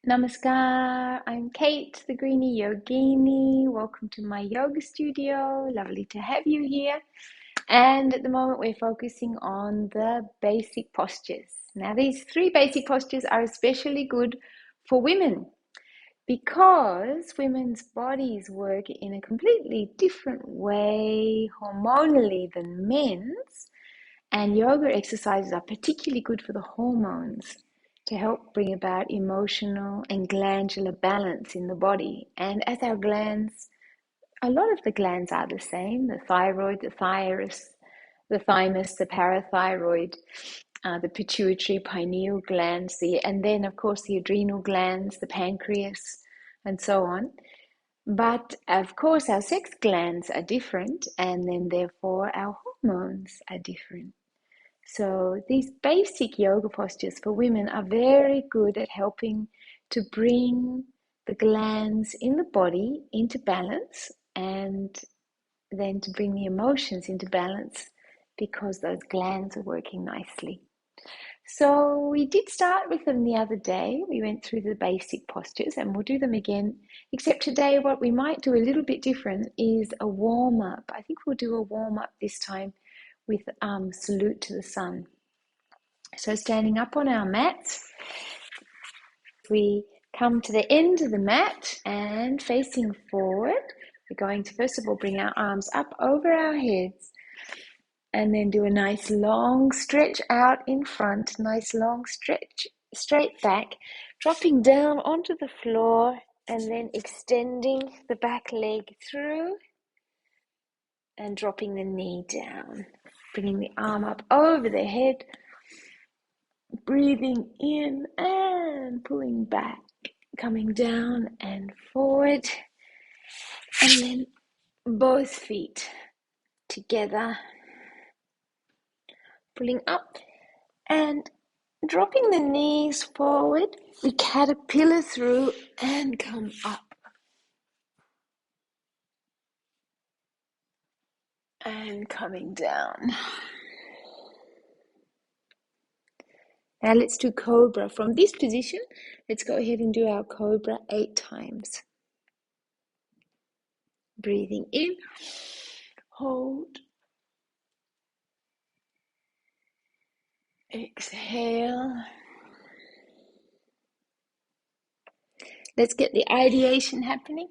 Namaskar, I'm Kate, the Greenie Yogini. Welcome to my yoga studio. Lovely to have you here. And at the moment, we're focusing on the basic postures. Now, these three basic postures are especially good for women because women's bodies work in a completely different way hormonally than men's. And yoga exercises are particularly good for the hormones to help bring about emotional and glandular balance in the body. And as our glands, a lot of the glands are the same, the thyroid, the thymus, the parathyroid, the pituitary, pineal glands, and then of course the adrenal glands, the pancreas, and so on. But of course our sex glands are different, and then therefore our hormones are different. So these basic yoga postures for women are very good at helping to bring the glands in the body into balance, and then to bring the emotions into balance because those glands are working nicely. So we did start with them the other day. We went through the basic postures and we'll do them again, except today what we might do a little bit different is a warm-up. I think we'll do a warm-up this time with salute to the sun. So standing up on our mats, we come to the end of the mat and facing forward. We're going to first of all bring our arms up over our heads and then do a nice long stretch out in front, nice long stretch straight back, dropping down onto the floor and then extending the back leg through and dropping the knee down, bringing the arm up over the head, breathing in and pulling back, coming down and forward, and then both feet together, pulling up and dropping the knees forward. We caterpillar through and come up and coming down. Now let's do cobra. From this position, let's go ahead and do our cobra 8 times. Breathing in, hold, exhale. Let's get the ideation happening.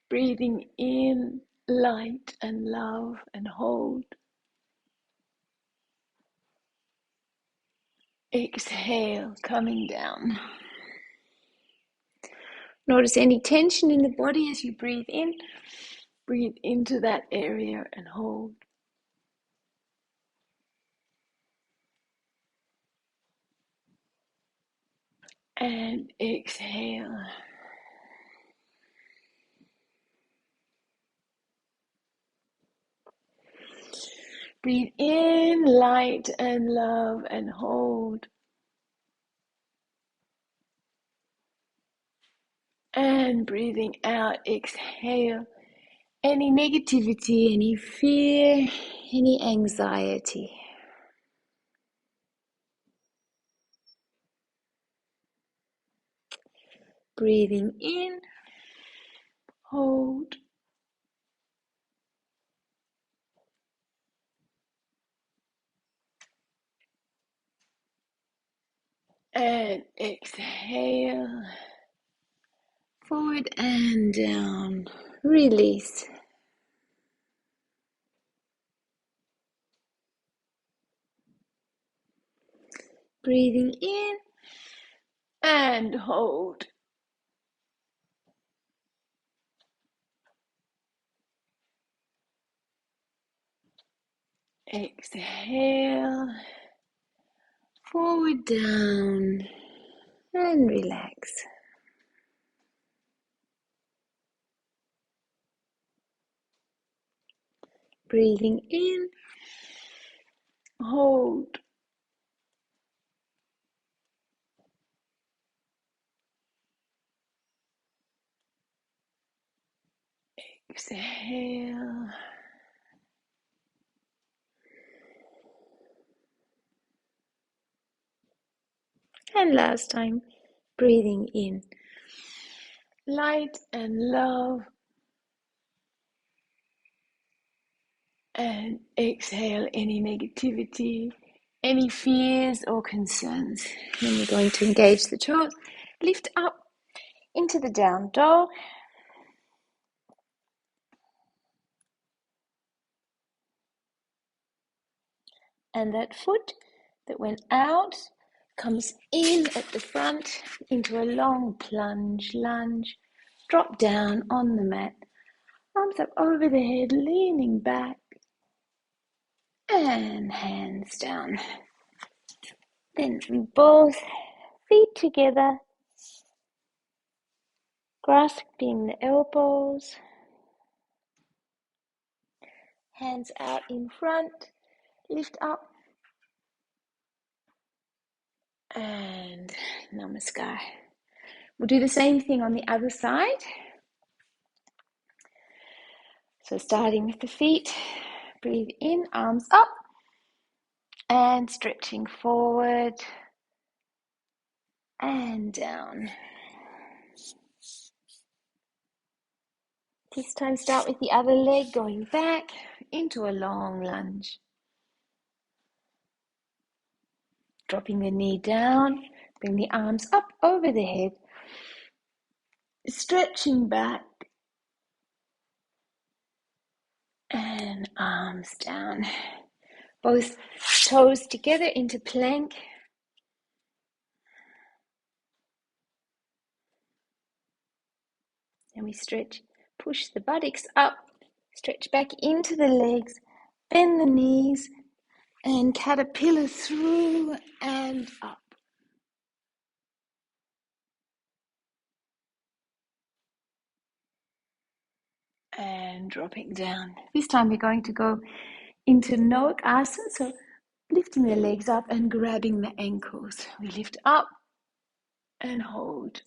Breathing in, light and love, and hold. Exhale, coming down. Notice any tension in the body as you breathe in. Breathe into that area and hold. And exhale. Breathe in, light and love, and hold. And breathing out, exhale. Any negativity, any fear, any anxiety. Breathing in, hold. And exhale. Forward and down. Release. Breathing in and hold. Exhale. Forward, down, and relax. Breathing in, hold. Exhale. And last time, breathing in, light and love. And exhale any negativity, any fears or concerns. Then we're going to engage the toes. Lift up into the down dog. And that foot that went out comes in at the front into a long plunge, lunge. Drop down on the mat. Arms up over the head, leaning back. And hands down. Then both feet together, grasping the elbows. Hands out in front, lift up, and Namaskar. We'll do the same thing on the other side. So starting with the feet, breathe in, arms up, and stretching forward and down. This time start with the other leg going back into a long lunge. Dropping the knee down, bring the arms up over the head, stretching back, and arms down. Both toes together into plank. And we stretch, push the buttocks up, stretch back into the legs, bend the knees, and caterpillar through and up. And dropping down. This time we're going to go into Noak Asana, so lifting the legs up and grabbing the ankles. We lift up and hold.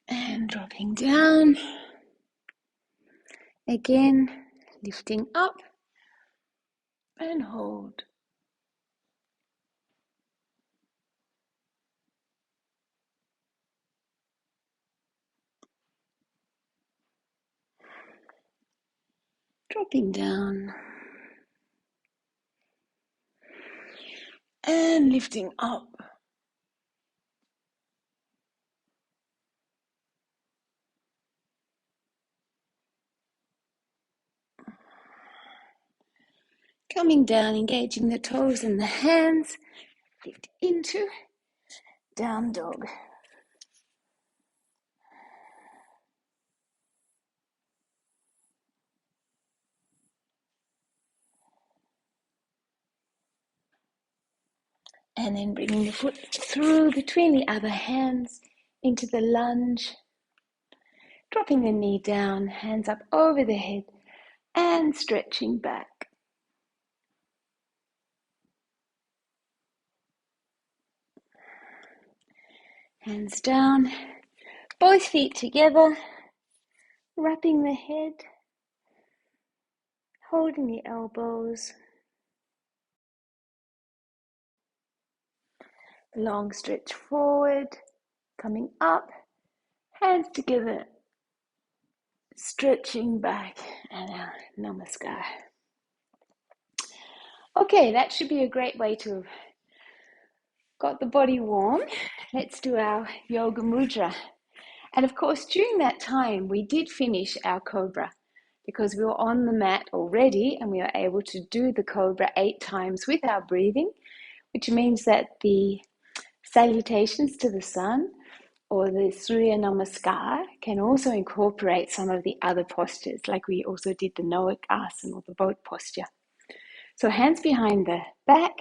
And dropping down. Again, lifting up and hold. Dropping down. And lifting up. Coming down, engaging the toes and the hands. Lift into down dog. And then bringing the foot through between the other hands into the lunge. Dropping the knee down, hands up over the head and stretching back. Hands down, both feet together, wrapping the head, holding the elbows. Long stretch forward, coming up, hands together, stretching back, and out. Namaskar. Okay, that should be a great way to have got the body warm. Let's do our yoga mudra. And of course, during that time, we did finish our cobra because we were on the mat already and we were able to do the cobra 8 times with our breathing, which means that the salutations to the sun or the Surya Namaskar can also incorporate some of the other postures, like we also did the Noak Asana or the boat posture. So hands behind the back,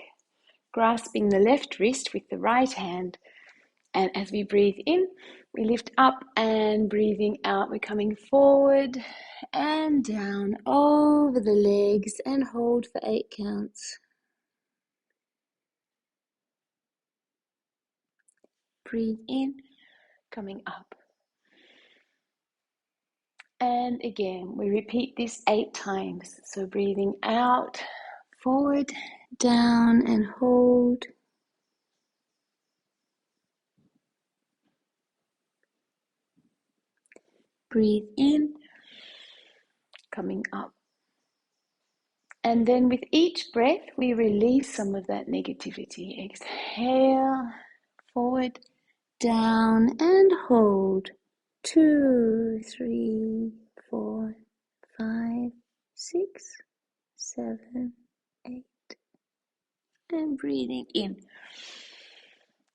grasping the left wrist with the right hand. And as we breathe in, we lift up, and breathing out, we're coming forward and down over the legs and hold for 8 counts. Breathe in, coming up. And again, we repeat this 8 times. So breathing out, forward, down and hold. Breathe in, coming up. And then with each breath, we release some of that negativity. Exhale, forward, down and hold. 2, 3, 4, 5, 6, 7, 8. And breathing in,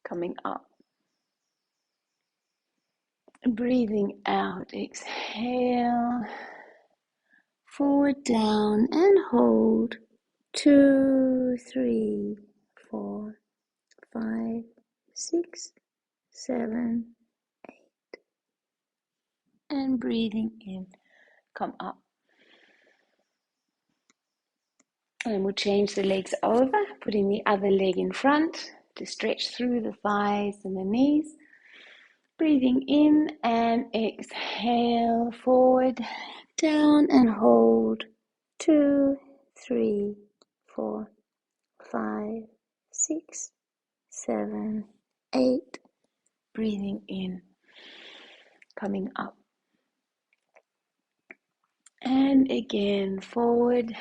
coming up. Breathing out, exhale, forward, down and hold. 2, 3, 4, 5, 6, 7, 8. And breathing in, come up. And we'll change the legs over, putting the other leg in front to stretch through the thighs and the knees. Breathing in and exhale, forward, down and hold. 2, 3, 4, 5, 6, 7, 8. Breathing in, coming up. And again, forward,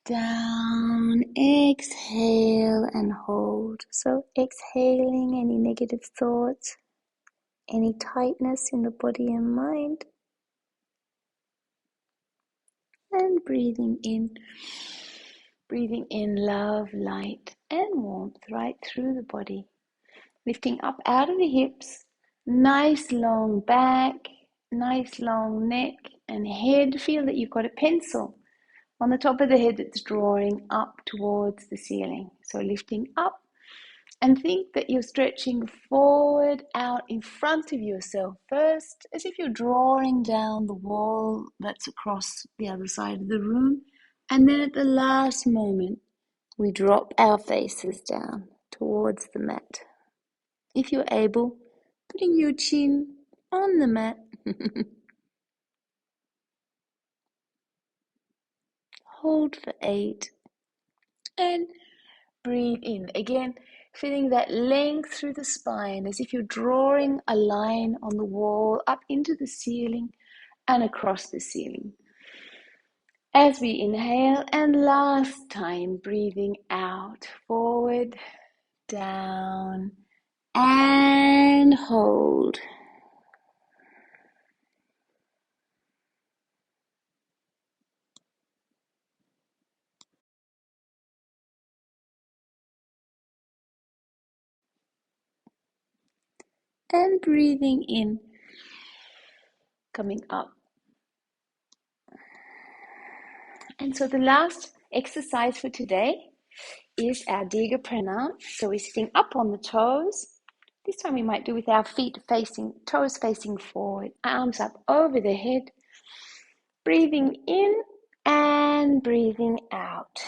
down, exhale and hold. So exhaling any negative thoughts, any tightness in the body and mind. And breathing in love, light and warmth right through the body. Lifting up out of the hips, nice long back, nice long neck and head. Feel that you've got a pencil on the top of the head that's drawing up towards the ceiling. So lifting up and think that you're stretching forward out in front of yourself first, as if you're drawing down the wall that's across the other side of the room. And then at the last moment, we drop our faces down towards the mat. If you're able, putting your chin on the mat. Hold for 8. And breathe in. Again, feeling that length through the spine as if you're drawing a line on the wall up into the ceiling and across the ceiling. As we inhale, and last time, breathing out, forward, down, and hold. And breathing in, coming up. And so the last exercise for today is our Dirga Pranam. So we're sitting up on the toes. This time we might do with our feet facing, toes facing forward, arms up over the head. Breathing in and breathing out.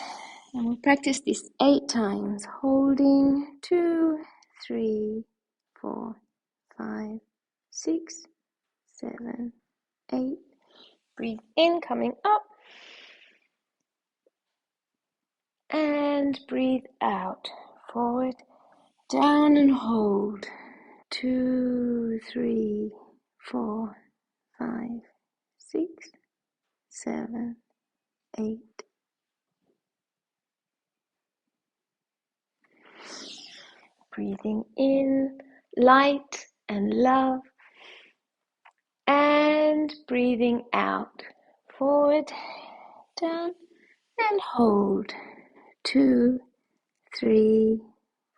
And we'll practice this 8 times, holding 2, 3, 4, 5, 6, 7, 8. Breathe in, coming up. And breathe out, forward, down and hold. 2, 3, 4, 5, 6, 7, 8. Breathing in, light and love. And breathing out, forward, down and hold. 2, 3,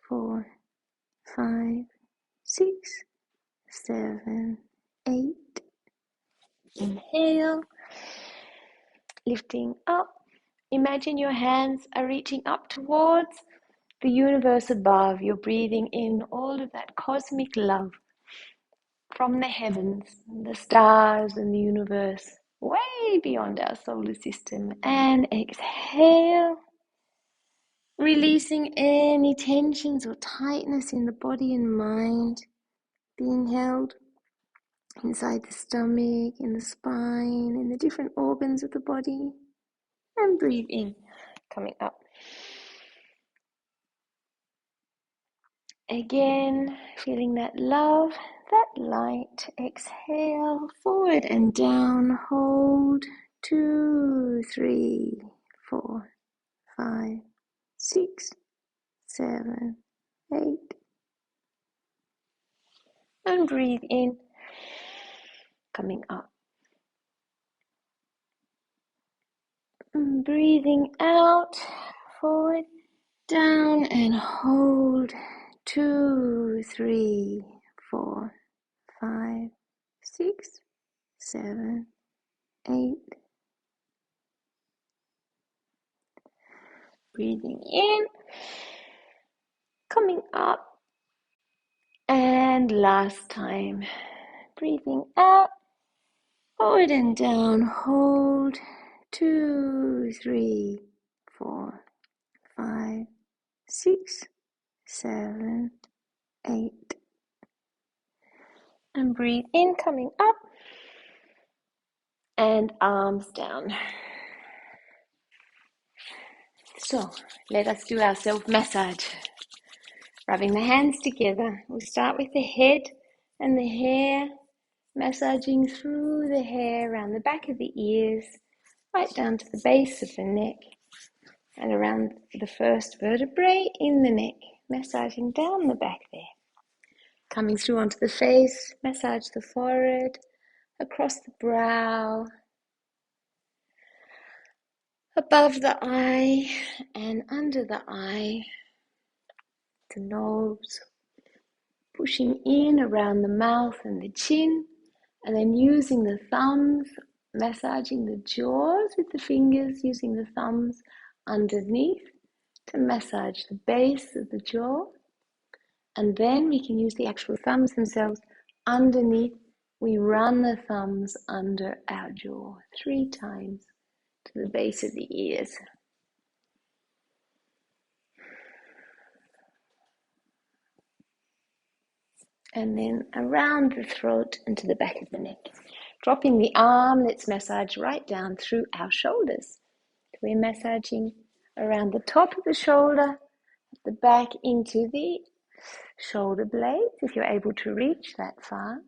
4, 5, 6, 7, 8. Inhale, lifting up. Imagine your hands are reaching up towards the universe above. You're breathing in all of that cosmic love from the heavens, the stars and the universe, way beyond our solar system. And exhale, releasing any tensions or tightness in the body and mind being held inside the stomach, in the spine, in the different organs of the body. And breathe in, coming up. Again, feeling that love, that light. Exhale, forward and down. Hold. 2, 3, 4, 5, 6, 7, 8. And breathe in, coming up. And breathing out, forward, down, and hold. 2, 3, 4, 5, 6, 7, 8. Breathing in, coming up, and last time. Breathing out, forward and down, hold. 2, 3, 4, 5, 6, 7, 8. And breathe in, coming up, and arms down. So let us do our self-massage. Rubbing the hands together. We'll start with the head and the hair, massaging through the hair around the back of the ears, right down to the base of the neck and around the first vertebrae in the neck, massaging down the back there. Coming through onto the face, massage the forehead, across the brow, above the eye and under the eye, the nose, pushing in around the mouth and the chin, and then using the thumbs, massaging the jaws with the fingers, using the thumbs underneath to massage the base of the jaw. And then we can use the actual thumbs themselves underneath. We run the thumbs under our jaw 3 times to the base of the ears. And then around the throat and to the back of the neck. Dropping the arm, let's massage right down through our shoulders. We're massaging around the top of the shoulder, the back into the shoulder blades, if you're able to reach that far.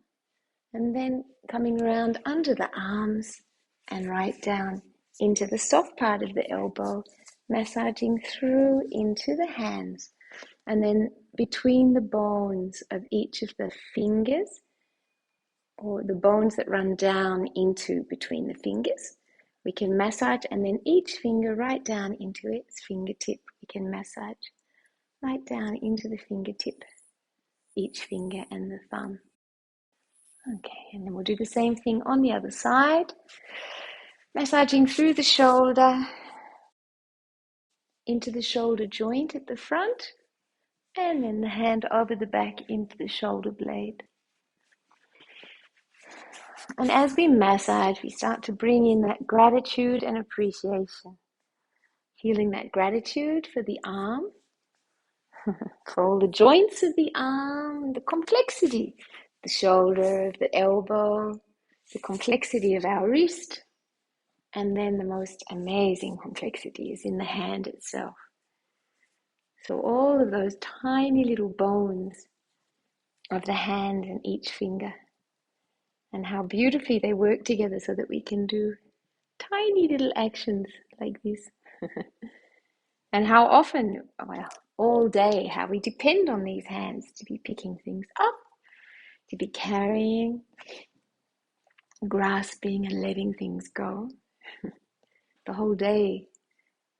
And then coming around under the arms and right down into the soft part of the elbow, massaging through into the hands. And then between the bones of each of the fingers, or the bones that run down into between the fingers, we can massage, and then each finger right down into its fingertip. We can massage right down into the fingertip, each finger and the thumb. Okay, and then we'll do the same thing on the other side. Massaging through the shoulder, into the shoulder joint at the front, and then the hand over the back into the shoulder blade. And as we massage, we start to bring in that gratitude and appreciation. Feeling that gratitude for the arm, for all the joints of the arm, the complexity, the shoulder, the elbow, the complexity of our wrist, and then the most amazing complexity is in the hand itself. So all of those tiny little bones of the hand and each finger, and how beautifully they work together so that we can do tiny little actions like this. And how often, well, all day, how we depend on these hands to be picking things up, to be carrying, grasping and letting things go. The whole day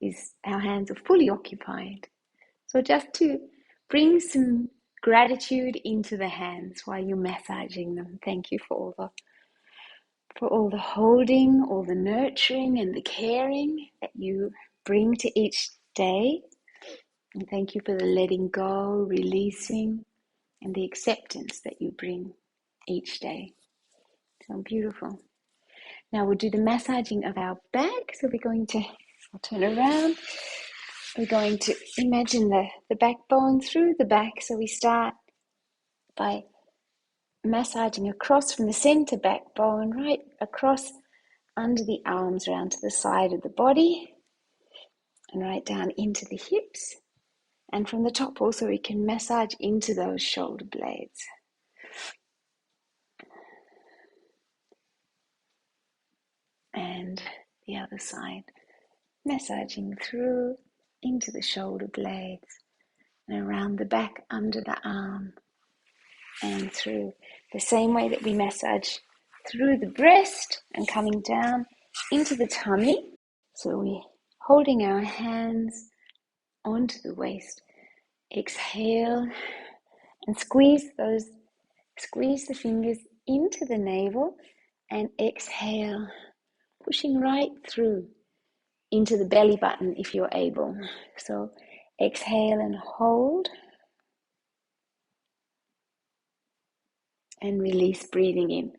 is, our hands are fully occupied. So just to bring some gratitude into the hands while you're massaging them. Thank you for all the holding, all the nurturing and the caring that you bring to each day. And thank you for the letting go, releasing, and the acceptance that you bring each day. So beautiful. Now we'll do the massaging of our back. So we're going to, I'll turn around. We're going to imagine the backbone through the back. So we start by massaging across from the center backbone, right across under the arms around to the side of the body. and right down into the hips. And from the top also we can massage into those shoulder blades. And the other side, massaging through into the shoulder blades and around the back, under the arm, and through the same way that we massage through the breast and coming down into the tummy. So we're holding our hands onto the waist. Exhale and squeeze the fingers into the navel, and exhale, pushing right through into the belly button if you're able. So exhale and hold, and release, breathing in.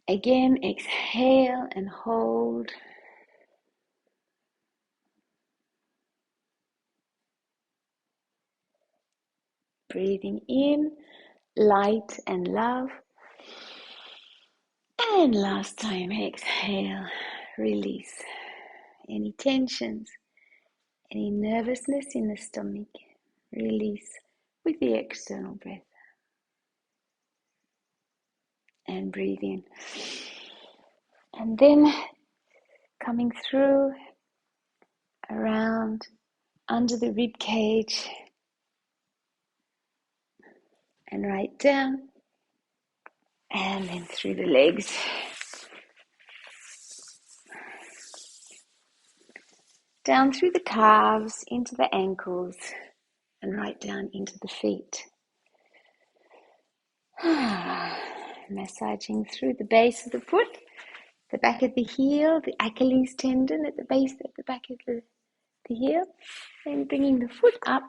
Again, exhale and hold. Breathing in, light and love. And last time, exhale, release any tensions, any nervousness in the stomach. Release with the external breath. And breathe in. And then coming through, around, under the rib cage, and right down, and then through the legs. Down through the calves, into the ankles, and right down into the feet. Massaging through the base of the foot, the back of the heel, the Achilles tendon at the base of the back of the heel, and bringing the foot up,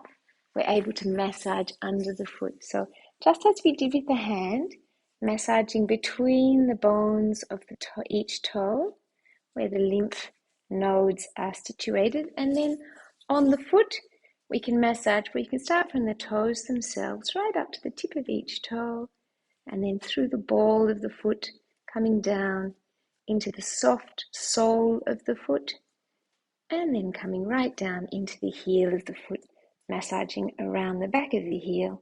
we're able to massage under the foot. So just as we did with the hand, massaging between the bones of each toe, where the lymph nodes are situated, and then on the foot, we can massage. We can start from the toes themselves, right up to the tip of each toe, and then through the ball of the foot, coming down into the soft sole of the foot, and then coming right down into the heel of the foot, massaging around the back of the heel.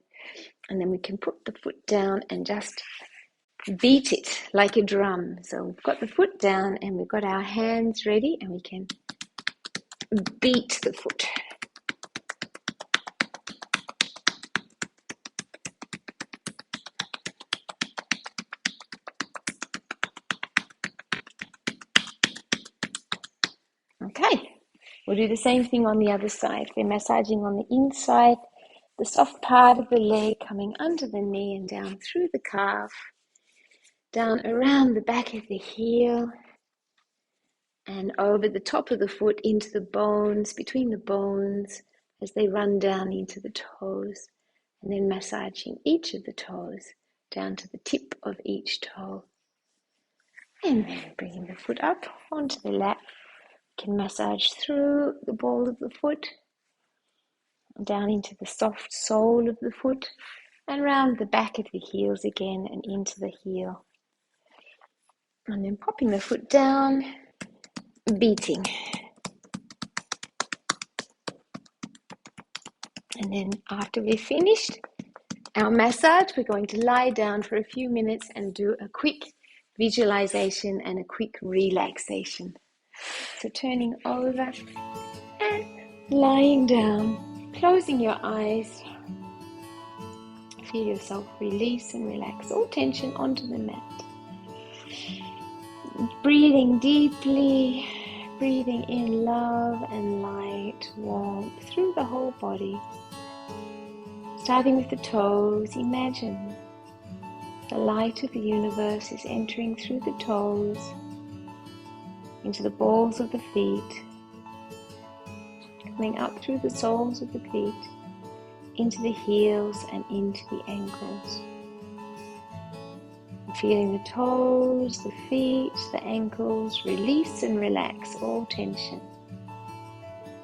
And then we can put the foot down and just beat it like a drum. So we've got the foot down and we've got our hands ready, and we can beat the foot. Okay, we'll do the same thing on the other side. We're massaging on the inside, the soft part of the leg, coming under the knee and down through the calf, down around the back of the heel, and over the top of the foot into the bones, between the bones, as they run down into the toes, and then massaging each of the toes down to the tip of each toe. And then bringing the foot up onto the lap. You can massage through the ball of the foot, down into the soft sole of the foot, and round the back of the heels again and into the heel. And then popping the foot down, beating. And then after we've finished our massage, we're going to lie down for a few minutes and do a quick visualization and a quick relaxation. So turning over and lying down, closing your eyes. Feel yourself release and relax all tension onto the mat. Breathing deeply, breathing in love and light, warmth through the whole body. Starting with the toes, imagine the light of the universe is entering through the toes, into the balls of the feet, coming up through the soles of the feet, into the heels and into the ankles. Feeling the toes, the feet, the ankles release and relax all tension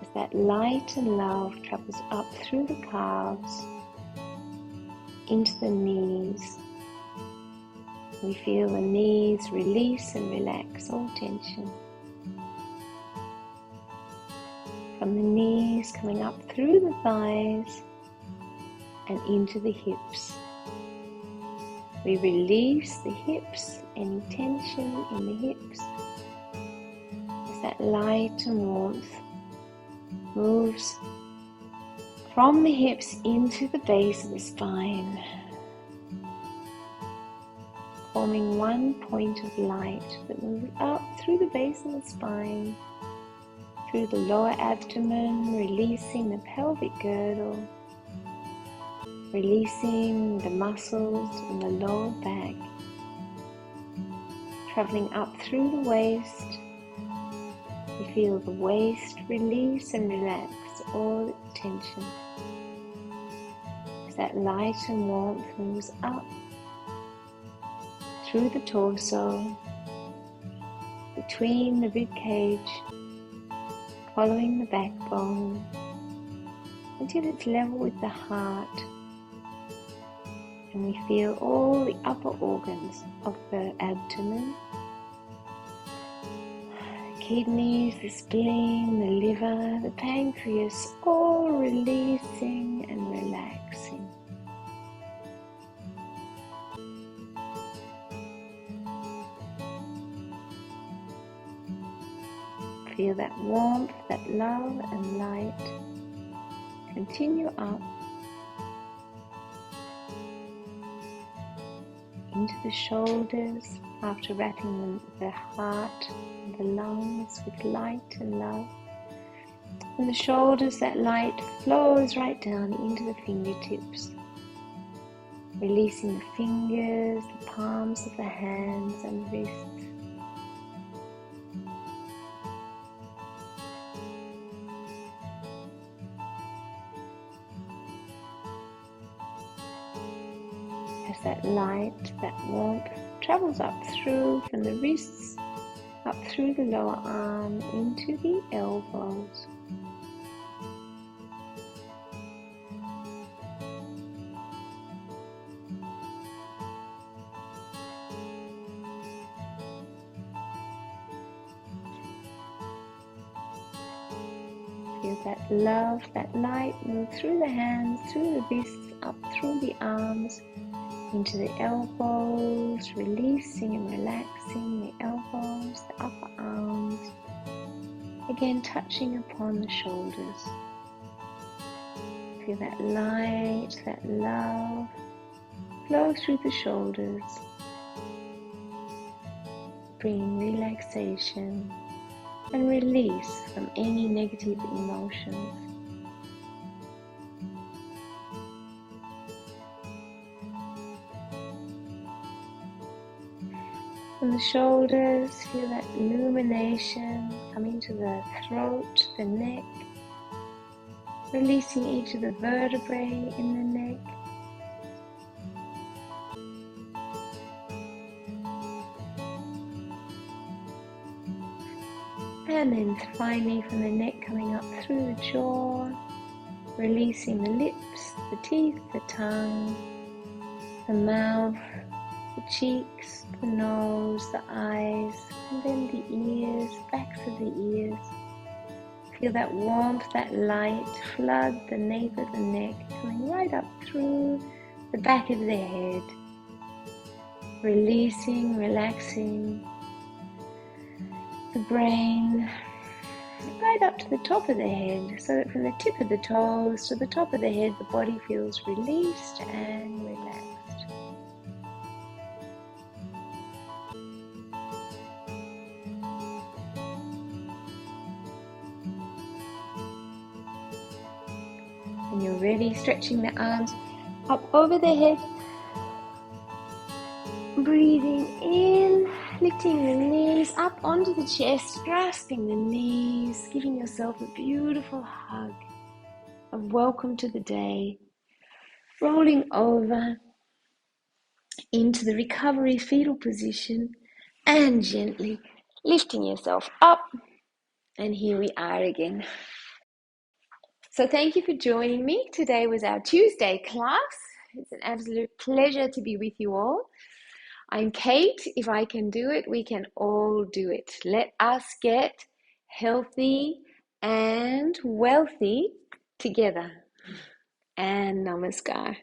as that light and love travels up through the calves, into the knees. We feel the knees release and relax all tension. from the knees, coming up through the thighs and into the hips. We release the hips, any tension in the hips, as that light and warmth moves from the hips into the base of the spine, forming one point of light that moves up through the base of the spine, through the lower abdomen, releasing the pelvic girdle, releasing the muscles in the lower back, traveling up through the waist. You feel the waist release and relax all its tension as that light and warmth moves up through the torso, between the rib cage, following the backbone until it's level with the heart, and we feel all the upper organs of the abdomen, the kidneys, the spleen, the liver, the pancreas, all releasing and relaxing. Feel that warmth, that love and light continue up into the shoulders after wrapping the heart and the lungs with light and love. From the shoulders, that light flows right down into the fingertips, releasing the fingers, the palms of the hands and the wrists. As that light, that warmth travels up through from the wrists, up through the lower arm into the elbows. Feel that love, that light move through the hands, through the wrists, up through the arms, into the elbows, releasing and relaxing the elbows, the upper arms, again touching upon the shoulders. Feel that light, that love flow through the shoulders, bringing relaxation and release from any negative emotions. From the shoulders, feel that illumination coming to the throat, the neck, releasing each of the vertebrae in the neck. And then finally from the neck coming up through the jaw, releasing the lips, the teeth, the tongue, the mouth, the cheeks, the nose, the eyes, and then the ears, backs of the ears. Feel that warmth, that light flood the nape of the neck, coming right up through the back of the head, releasing, relaxing the brain right up to the top of the head, so that from the tip of the toes to the top of the head, the body feels released and relaxed. When you're ready, stretching the arms up over the head, breathing in, lifting the knees up onto the chest, grasping the knees, giving yourself a beautiful hug of welcome to the day, rolling over into the recovery fetal position and gently lifting yourself up. And here we are again. So thank you for joining me. Today was our Tuesday class. It's an absolute pleasure to be with you all. I'm Kate. If I can do it, we can all do it. Let us get healthy and wealthy together. And Namaskar.